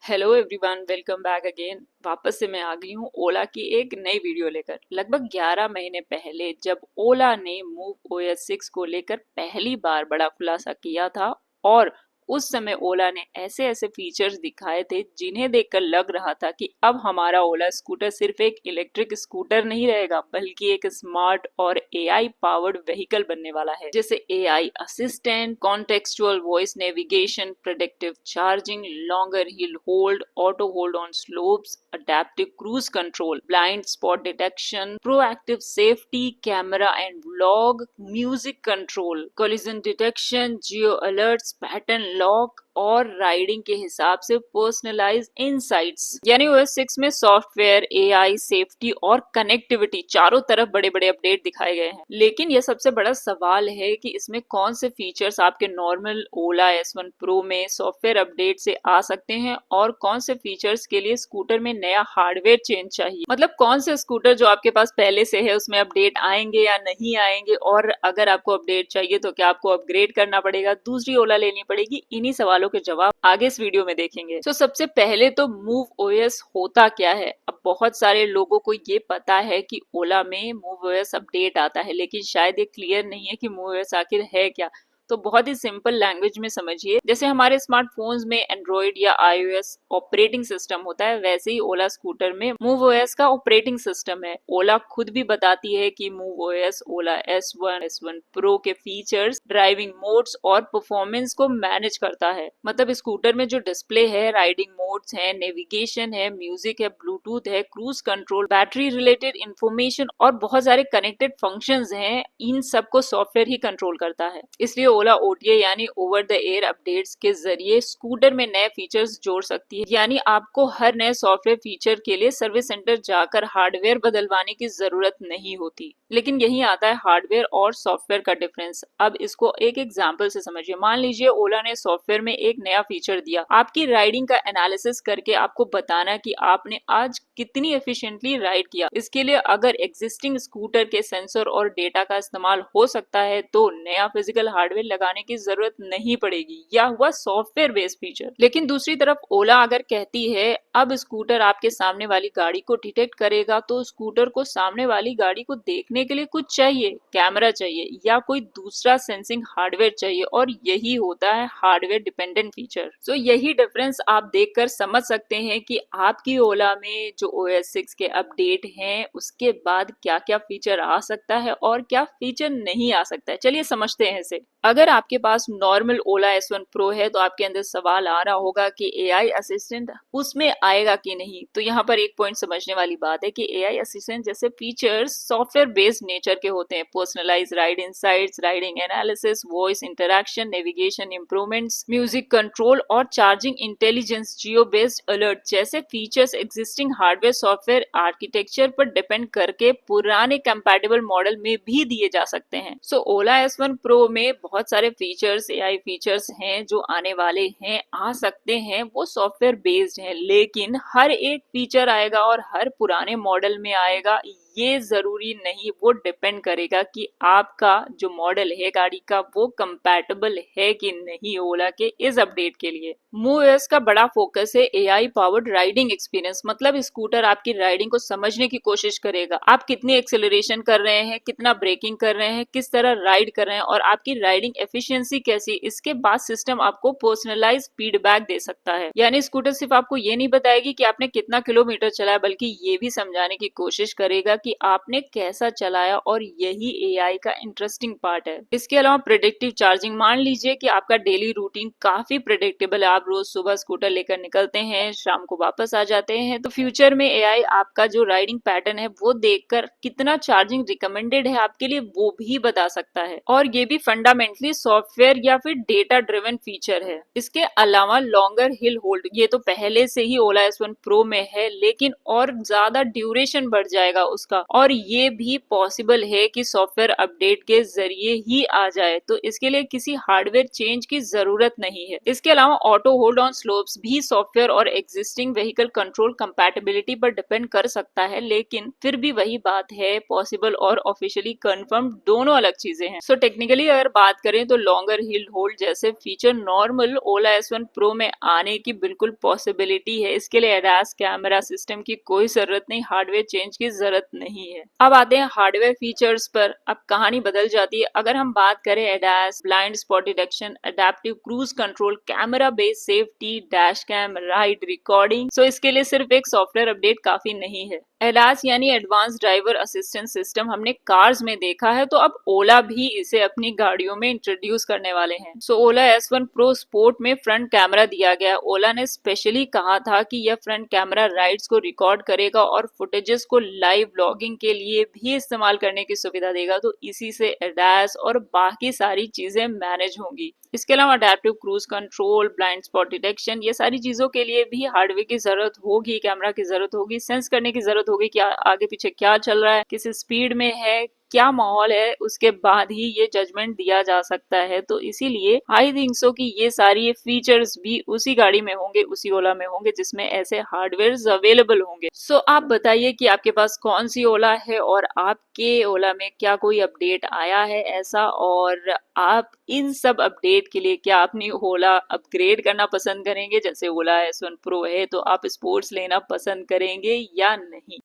Hello everyone, welcome back again. वापस से मैं आ गई हूँ ओला की एक नई वीडियो लेकर। लगभग 11 महीने पहले जब ओला ने मूव ओएस 6 को लेकर पहली बार बड़ा खुलासा किया था और उस समय ओला ने ऐसे ऐसे फीचर्स दिखाए थे जिन्हें देखकर लग रहा था कि अब हमारा ओला स्कूटर सिर्फ एक इलेक्ट्रिक स्कूटर नहीं रहेगा बल्कि एक स्मार्ट और एआई पावर्ड व्हीकल बनने वाला है। जैसे AI assistant, contextual voice navigation, predictive charging, longer hill hold, auto hold on slopes, adaptive cruise control, blind spot detection, proactive safety, camera and vlog, music control, collision detection, geo alerts, pattern lock और riding के हिसाब से personalise insights. यानी OS 6 में software, AI, safety और connectivity चारों तरफ बड़े बड़े अपडेट दिखाए गए हैं। लेकिन यह सबसे बड़ा सवाल है कि इसमें कौन से फीचर्स आपके नॉर्मल ओला S1 प्रो में सॉफ्टवेयर अपडेट से आ सकते हैं और कौन से फीचर्स के लिए स्कूटर में नया हार्डवेयर चेंज चाहिए। मतलब कौन से स्कूटर जो आपके पास पहले से है उसमें अपडेट आएंगे या नहीं आएंगे, और अगर आपको अपडेट चाहिए तो क्या आपको अपग्रेड करना पड़ेगा, दूसरी ओला लेनी पड़ेगी। इन्हीं सवालों के जवाब आगे इस वीडियो में देखेंगे। तो सबसे पहले तो मूव ओएस होता क्या है। अब बहुत सारे लोगों को ये पता है कि ओला में मूव ओएस अपडेट आता है, लेकिन शायद ये क्लियर नहीं है कि मूव ओएस आखिर है क्या। तो बहुत ही सिंपल लैंग्वेज में समझिए, जैसे हमारे स्मार्टफोन्स में एंड्रॉइड या आईओएस ऑपरेटिंग सिस्टम होता है, वैसे ही ओला स्कूटर में मूव ओएस का ऑपरेटिंग सिस्टम है। ओला खुद भी बताती है कि मूव ओएस ओला S1 प्रो के फीचर्स, ड्राइविंग मोड्स और परफॉर्मेंस को मैनेज करता है। मतलब स्कूटर में जो डिस्प्ले है, राइडिंग मोड्स है, नेविगेशन है, म्यूजिक है, ब्लूटूथ है, cruise control, battery related information और बहुत सारे कनेक्टेड फंक्शंस हैं, इन सबको सॉफ्टवेयर ही कंट्रोल करता है। इसलिए ओला ओटीए यानी ओवर द एयर अपडेट्स के जरिए स्कूटर में नए फीचर्स जोड़ सकती है। यानी आपको हर नए सॉफ्टवेयर फीचर के लिए सर्विस सेंटर जाकर हार्डवेयर बदलवाने की जरूरत नहीं होती। लेकिन यही आता है हार्डवेयर और सॉफ्टवेयर का डिफरेंस। अब इसको एक एग्जांपल से समझिए। मान लीजिए ओला ने सॉफ्टवेयर में एक नया फीचर दिया, आपकी राइडिंग का एनालिसिस करके आपको बताना कि आपने आज कितनी एफिशिएंटली राइड किया। इसके लिए अगर एग्जिस्टिंग स्कूटर के सेंसर और डेटा का इस्तेमाल हो सकता है तो नया फिजिकल हार्डवेयर लगाने की जरूरत नहीं पड़ेगी। यह हुआ सॉफ्टवेयर बेस्ड फीचर। लेकिन दूसरी तरफ ओला अगर कहती है अब स्कूटर आपके सामने वाली गाड़ी को डिटेक्ट करेगा, तो स्कूटर को सामने वाली गाड़ी को देखने के लिए कुछ चाहिए, कैमरा चाहिए या कोई दूसरा सेंसिंग हार्डवेयर चाहिए, और यही होता है हार्डवेयर डिपेंडेंट फीचर। तो यही डिफरेंस आप देखकर समझ सकते हैं कि आपकी ओला में जो OS 6 के अपडेट हैं उसके बाद क्या क्या फीचर आ सकता है और क्या फीचर नहीं आ सकता है। चलिए समझते हैं इसे। अगर आपके पास नॉर्मल ओला S1 प्रो है तो आपके अंदर सवाल आ रहा होगा कि एआई असिस्टेंट उसमें आएगा कि नहीं। तो यहाँ पर एक पॉइंट समझने वाली बात है कि एआई असिस्टेंट जैसे फीचर्स सॉफ्टवेयर बेस्ड नेचर के होते हैं। Personalise ride insights, riding analysis, voice interaction, navigation improvements, music control और charging intelligence, geo based alert जैसे features existing hardware software architecture पर डिपेंड करके पुराने कंपैटिबल मॉडल में भी दिए जा सकते हैं। सो ओला S1 प्रो में बहुत सारे फीचर्स, एआई फीचर्स हैं जो आने वाले हैं, आ सकते हैं, वो सॉफ्टवेयर बेस्ड हैं। लेकिन हर एक फीचर आएगा और हर पुराने मॉडल में आएगा ये जरूरी नहीं। वो डिपेंड करेगा कि आपका जो मॉडल है गाड़ी का वो कंपैटिबल है कि नहीं ओला के इस अपडेट के लिए। मूवओएस का बड़ा फोकस है एआई पावर्ड राइडिंग एक्सपीरियंस। मतलब स्कूटर आपकी राइडिंग को समझने की कोशिश करेगा। आप कितनी एक्सेलरेशन कर रहे हैं, कितना ब्रेकिंग कर रहे हैं, किस तरह राइड कर रहे हैं और आपकी राइडिंग एफिशिएंसी कैसी। इसके बाद सिस्टम आपको पर्सनलाइज फीडबैक दे सकता है। यानी स्कूटर सिर्फ आपको ये नहीं बताएगी कि आपने कितना किलोमीटर चलाया, बल्कि ये भी समझाने की कोशिश करेगा कि आपने कैसा चलाया, और यही एआई का इंटरेस्टिंग पार्ट है। इसके अलावा प्रेडिक्टिव चार्जिंग। मान लीजिए कि आपका डेली रूटीन काफी प्रेडिक्टेबल है, आप रोज सुबह स्कूटर लेकर निकलते हैं, शाम को वापस आ जाते हैं, तो फ्यूचर में एआई आपका जो राइडिंग पैटर्न है वो देखकर कितना चार्जिंग रिकमेंडेड है आपके लिए वो भी बता सकता है। और ये भी फंडामेंटली सॉफ्टवेयर या फिर डेटा ड्रिवन फीचर है। इसके अलावा लॉन्गर हिल होल्ड, ये तो पहले से ही ओला S1 प्रो में है, लेकिन और ज्यादा ड्यूरेशन बढ़ जाएगा उसका का, और ये भी पॉसिबल है कि सॉफ्टवेयर अपडेट के जरिए ही आ जाए, तो इसके लिए किसी हार्डवेयर चेंज की जरूरत नहीं है। इसके अलावा ऑटो होल्ड ऑन स्लोप्स भी सॉफ्टवेयर और एग्जिस्टिंग व्हीकल कंट्रोल कंपैटिबिलिटी पर डिपेंड कर सकता है, लेकिन फिर भी वही बात है, पॉसिबल और ऑफिशियली कंफर्म दोनों अलग चीजें हैं। सो टेक्निकली अगर बात करें तो लॉन्गर हिल होल्ड जैसे फीचर नॉर्मल ओला S1 Pro में आने की बिल्कुल पॉसिबिलिटी है। इसके लिए एडास कैमरा सिस्टम की कोई जरूरत नहीं, हार्डवेयर चेंज की जरूरत नहीं है। अब आते हैं हार्डवेयर फीचर्स पर। अब कहानी बदल जाती है। अगर हम बात करें ADAS, blind spot detection, adaptive cruise control, camera based safety, dash cam, ride recording, so इसके लिए सिर्फ एक सॉफ्टवेयर अपडेट काफी नहीं है। एडास यानी एडवांस ड्राइवर असिस्टेंस सिस्टम हमने कार्स में देखा है, तो अब ओला भी इसे अपनी गाड़ियों में इंट्रोड्यूस करने वाले हैं। सो ओला S1 Pro स्पोर्ट में फ्रंट कैमरा दिया गया। ओला ने स्पेशली कहा था कि यह फ्रंट कैमरा राइड्स को रिकॉर्ड करेगा और फुटेजेस को लाइव व्लॉगिंग के लिए भी इस्तेमाल करने की सुविधा देगा, तो इसी से एडास और बाकी सारी चीजें मैनेज होंगी। इसके अलावा adaptive cruise control, blind spot detection, ये सारी चीजों के लिए भी हार्डवेयर की जरूरत होगी, कैमरा की जरूरत होगी, सेंस करने की जरूरत होगी कि आगे पीछे क्या चल रहा है, किस स्पीड में है, क्या माहौल है, उसके बाद ही ये जजमेंट दिया जा सकता है। तो इसीलिए आई थिंक सो कि ये सारी फीचर्स भी उसी गाड़ी में होंगे, उसी ओला में होंगे जिसमें ऐसे हार्डवेयर अवेलेबल होंगे। सो आप बताइए कि आपके पास कौन सी ओला है और आपके ओला में क्या कोई अपडेट आया है ऐसा, और आप इन सब अपडेट के लिए क्या अपनी ओला अपग्रेड करना पसंद करेंगे? जैसे ओला S1 Pro है तो आप स्पोर्ट्स लेना पसंद करेंगे या नहीं?